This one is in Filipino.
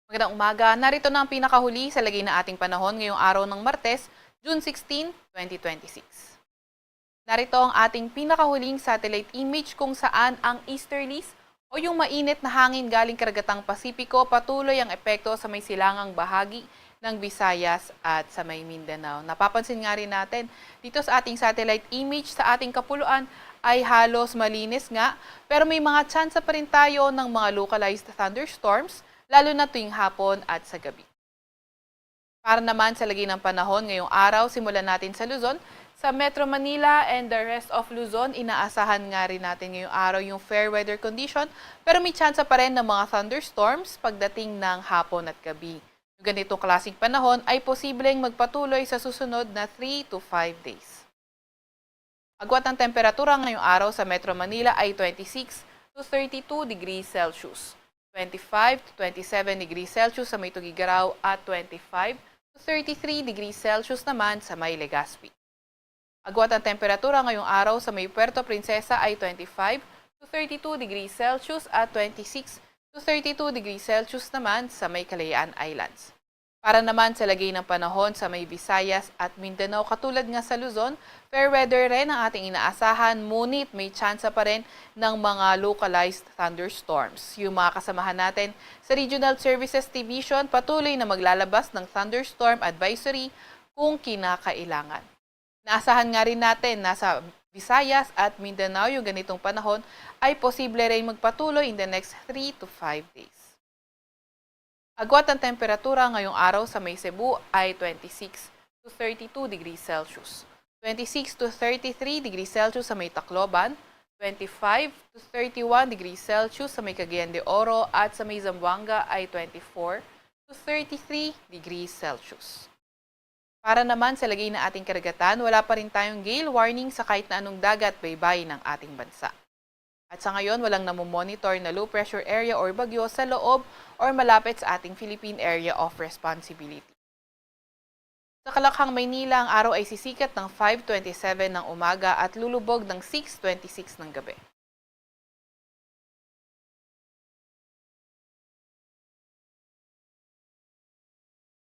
Magandang umaga. Narito na ang pinakahuli sa lagay na ating panahon ngayong araw ng Martes, June 16, 2026. Narito ang ating pinakahuling satellite image kung saan ang easterlies o yung mainit na hangin galing karagatang Pasipiko patuloy ang epekto sa may silangang bahagi ng Visayas at sa may Mindanao. Napapansin nga rin natin dito sa ating satellite image sa ating kapuluan ay halos malinis nga pero may mga tsansa pa rin tayo ng mga localized thunderstorms lalo na tuwing hapon at sa gabi. Para naman sa lagay ng panahon ngayong araw, simulan natin sa Luzon. Sa Metro Manila and the rest of Luzon, inaasahan nga rin natin ngayong araw yung fair weather condition pero may tsansa pa rin ng mga thunderstorms pagdating ng hapon at gabi. Yung ganitong klaseng panahon ay posibleng magpatuloy sa susunod na 3 to 5 days. Agwat ng temperatura ngayong araw sa Metro Manila ay 26 to 32 degrees Celsius. 25 to 27 degrees Celsius sa may Tugigaraw at 25 to 33 degrees Celsius naman sa may Legazpi. Agwat ang temperatura ngayong araw sa may Puerto Princesa ay 25 to 32 degrees Celsius at 26 to 32 degrees Celsius naman sa may Kalayaan Islands. Para naman sa lagay ng panahon sa may Visayas at Mindanao katulad nga sa Luzon, fair weather rin ang ating inaasahan ngunit may tsansa pa rin ng mga localized thunderstorms. Yung mga kasamahan natin sa Regional Services Division patuloy na maglalabas ng thunderstorm advisory kung kinakailangan. Naasahan nga rin natin na sa Visayas at Mindanao yung ganitong panahon ay posible rin magpatuloy in the next 3 to 5 days. Agwat ang temperatura ngayong araw sa may Cebu ay 26 to 32 degrees Celsius. 26 to 33 degrees Celsius sa may Tacloban, 25 to 31 degrees Celsius sa may Cagayan de Oro at sa may Zamboanga ay 24 to 33 degrees Celsius. Para naman sa lagay na ating karagatan, wala pa rin tayong gale warning sa kahit na anong dagat baybay ng ating bansa. At sa ngayon, walang namomonitor na low pressure area or bagyo sa loob or malapit sa ating Philippine Area of Responsibility. Sa Kalakhang, Maynila, ang araw ay sisikat ng 5:27 ng umaga at lulubog ng 6:26 ng gabi.